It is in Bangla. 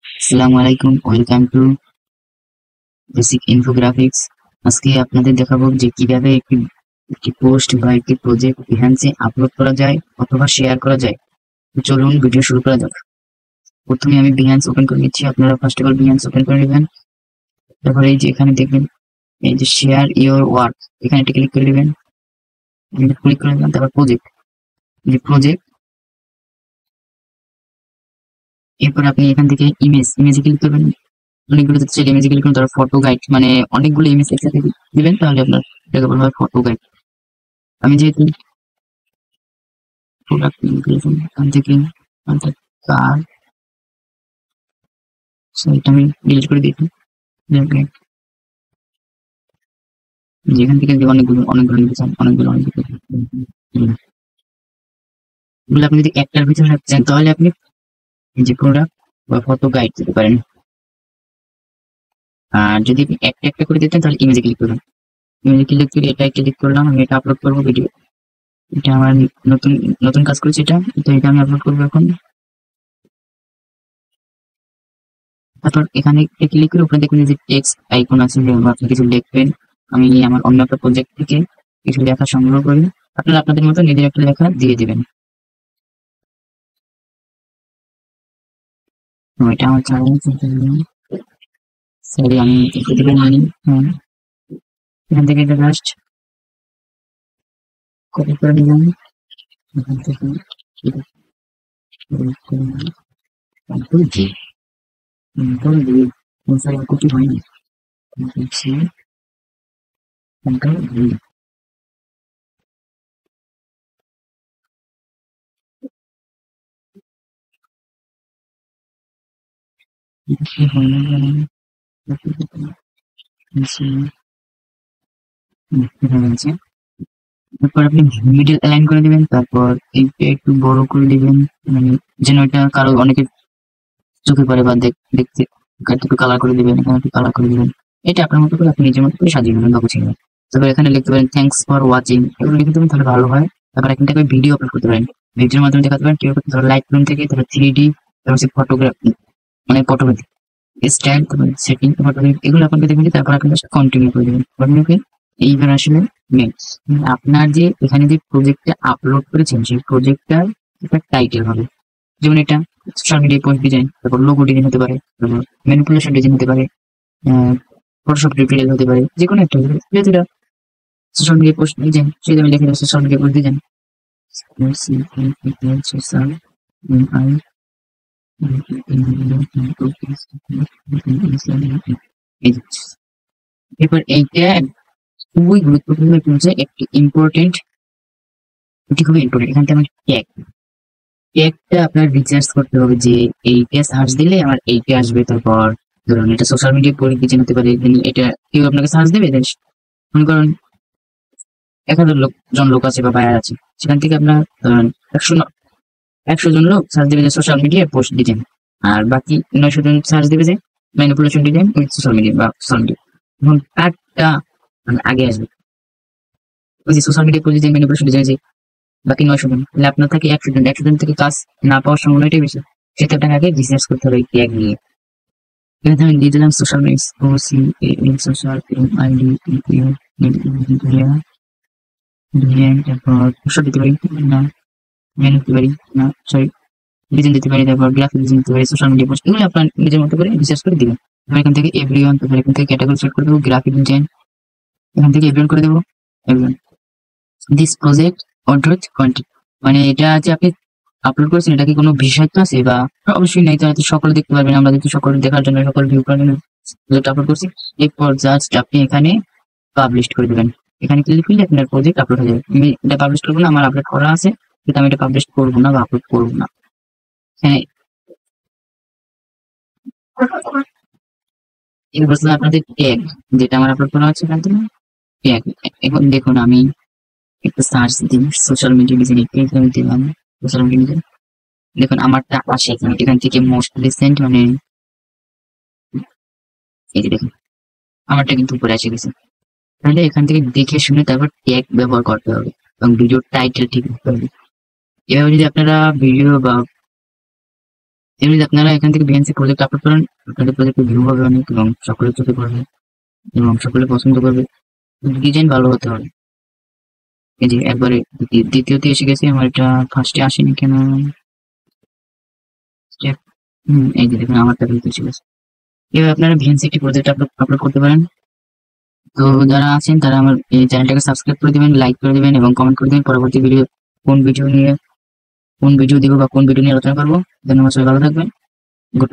আসসালামু আলাইকুম, ওয়েলকাম টু বেসিক ইনফোগ্রাফিক্স। আজকে আপনাদের দেখাবো যে কিভাবে একটি পোস্ট বা একটি প্রজেক্ট বিহান্সে আপলোড করা যায় অথবা শেয়ার করা যায়। তো চলুন ভিডিও শুরু করা যাক। প্রথমে আমি বিহান্স ওপেন করে নিচ্ছি, আপনারা first of all Behance open করে নেবেন। তারপরে এই যে এখানে দেখবেন এই যে শেয়ার ইওর ওয়ার্ক, এখানে একটা ক্লিক করে নেবেন। ক্লিক করে নেবেন, তারপর প্রজেক্ট, যে প্রজেক্ট, এরপর আপনি এখান থেকে ইমেজে ক্লিক করবেন। অনেকগুলো যদি চাইলে ইমেজে ক্লিক করুন, তারপর ফটো গাইড, মানে অনেকগুলো ইমেজ একসাথে দিবেন, তাহলে আপনার এটাকে বলা হয় ফটো গাইড। আমি যেহেতু প্রোডাক্ট ইনক্লুশন এখান থেকে কার, এটা আমি ডিলিট করে দিয়েছি। যেখান থেকে অনেকগুলো অনেকগুলো নিতে চান, অনেকগুলো এগুলো আপনি যদি একটার ভিতরে রাখতে চান, তাহলে আপনি যে প্রোডাক্ট বা ফটো গাইড দিতে পারেন। আর যদি আপনি একটা একটা করে দিতেন, তাহলে ইমেজে ক্লিক করবেন। ইমেজে ক্লিক করে এটা ক্লিক করলাম, আমি এটা আপলোড করবো ভিডিও। এটা আমার নতুন নতুন কাজ করেছি, এটা আমি আপলোড করবো এখন। তারপর এখানে ক্লিক করে উপরে দেখবেন যে টেক্সট আইকন আছে, যে আপনি কিছু লিখবেন। আমি আমার অন্য একটা প্রজেক্ট থেকে কিছু লেখা সংগ্রহ করি, আপনারা আপনাদের মতো নিজের একটা লেখা দিয়ে দিবেন। তো এটা আমার চ্যানেল, সরি আমি একটু থেকে নিই। এখান থেকে জাস্ট কপি করে নিলাম, এখান থেকে কপি হয়নি, তারপর আপনি মিডিল অ্যালাইন করে দিবেন, তারপর এইটা একটু বড় করে দিবেন, মানে যেন এটা কারো অনেকের চোখে পড়ে বা দেখতে। একটু কালার করে দিবেন, এখানে একটু কালার করে দিবেন। এটা আপনার মতো করে আপনি নিজের মতো করে সাজিয়ে নেবেন বা গুছিয়ে নেবেন। তারপর এখানে লিখতে পারেন থ্যাংকস ফর ওয়াচিং, এগুলো লিখে দেবেন, তাহলে ভালো হয়। তারপর এখান থেকে ভিডিও আপলোড করতে পারেন, ভিডিওর মাধ্যমে দেখাতে পারেন কিভাবে, ধরো লাইট রুম থেকে, ধরো 3D, তারপর হচ্ছে ফটোগ্রাফি, মানে ফটোগ্রাফি স্টাইল, তারপর সেটিং ফটোগ্রাফি, এগুলো আপনাকে দেখবেন। তারপর আপনি জাস্ট কন্টিনিউ করে দেবেন। কন্টিনিউ করে এইবার আসলে মেন, আপনার যে এখানে যে প্রজেক্টটা আপলোড করেছেন, সেই প্রজেক্টটার একটা টাইটেল হবে। যেমন এটা সোশ্যাল মিডিয়া পোস্ট ডিজাইন, তারপর লোগো ডিজাইন হতে পারে, তারপর ম্যানিপুলেশন ডিজাইন হতে পারে, ফটোশপ টিউটোরিয়াল হতে পারে, যে কোনো একটা হতে পারে। যেহেতু এটা সোশ্যাল মিডিয়া পোস্ট ডিজাইন, সেটা আমি লিখে দেবো social media post design. Social এরপর এইটা খুবই গুরুত্বপূর্ণ, একটি ইম্পর্টেন্ট, এটি খুবই ইম্পর্টেন্ট। এখান থেকে আমার ট্যাগটা আপনার রিসার্চ করতে হবে, যে এইটা সার্চ দিলে আমার এইটা আসবে। তারপর ধরুন এটা সোশ্যাল মিডিয়া পরিচিত হতে পারে, এটা কেউ আপনাকে সার্চ দেবে, মনে করেন 1000 জন লোক আছে বা বায়ার আছে, সেখান থেকে আপনার ধরেন 100 জন লোক সার্চ দেবে যে সোশ্যাল মিডিয়া পোস্ট ডিজাইন, আর বাকি 900 জন সার্চ দেবে যে manipulation design with social media বা সোশ্যাল মিডিয়া। এখন কারটা মানে আগে আসবে, ওই যে social media post design manipulation design, যে বাকি 900 জন, তাহলে আপনার থাকে 100 জন, 100 জন থেকে কাজ না পাওয়ার সম্ভাবনাটাই বেশি। সেটা আপনাকে আগে রিসার্চ করতে হবে ট্যাগ নিয়ে। এখানে আমি দিয়ে দিলাম সোশ্যাল মিডিয়া, সোশ্যাল আইডি, তারপর পোস্টার দিতে পারি না, মেনু দিতে পারি না, সরি ডিজাইন দিতে পারি, তারপর গ্রাফিক ডিজাইন দিতে পারি, সোশ্যাল মিডিয়া পোস্ট, এগুলো আপনার নিজের মতো করে রিসার্চ করে দিবেন। এবার এখান থেকে এভরিওয়ান, তারপর এখান থেকে ক্যাটাগরি সিলেক্ট করে দেবো গ্রাফিক ডিজাইন, এখান থেকে এভরিওয়ান করে দেবো everyone. This project order content, মানে এটা যে আপনি আপলোড করেছেন, এটা কি কোনো বিশেষত্ব আছে বা, অবশ্যই নাই, তাহলে তো সকলে দেখতে পারবেন। আমরা যদি সকলে দেখার জন্য, সকল ভিউ করার জন্য প্রজেক্ট আপলোড করছি, এরপর জাস্ট আপনি এখানে পাবলিশ করে দেবেন। এখানে ক্লিক করলে আপনার প্রজেক্ট আপলোড হয়ে যাবে। আমি এটা পাবলিশ করবো না, আমার আপলোড করা আছে, কিন্তু আমি এটা পাবলিশ করবো না বা আপলোড করবো না। হ্যাঁ, এরপর আপনাদের ট্যাগ, যেটা আমার আপলোড করা হচ্ছে এখান থেকে ট্যাগ। এখন দেখুন আমি একটা সার্চ দিই সোশ্যাল মিডিয়া ডিজাইন, আমি দিলাম সোশ্যাল মিডিয়া ডিজাইন, দেখুন আমারটা আসে এখানে, এখান থেকে মোস্ট রিসেন্ট, মানে এই যে দেখুন আমারটা কিন্তু উপরে এসে গেছে। তাহলে এখান থেকে দেখে শুনে তারপর ট্যাগ ব্যবহার করতে হবে এবং ভিডিওর টাইটেল ঠিক করতে হবে। এভাবে যদি আপনারা ভিডিও বা এভাবে যদি আপনারা এখান থেকে বিএনসি প্রজেক্ট আপলোড করেন, আপনাদের প্রজেক্টে ভিউ হবে অনেক এবং সকলের চোখে পড়বে এবং সকলে পছন্দ করবে। ডিজাইন ভালো হতে হবে। এই যে একবারে দ্বিতীয়তে এসে গেছে, আমার এটা ফার্স্টে আসেনি কেন? এই যে দেখুন আমারটা দ্বিতীয় এসে গেছে। এভাবে আপনারা ভিএনসি একটি প্রজেক্ট আপলোড করতে পারেন। তো যারা আছেন তারা আমার এই চ্যানেলটাকে সাবস্ক্রাইব করে দিবেন, লাইক করে দিবেন এবং কমেন্ট করে দিবেন পরবর্তী ভিডিও কোন ভিডিও দিব বা কোন ভিডিও নিয়ে আলোচনা করবো। ধন্যবাদ, সবাই ভালো থাকবেন। গুড।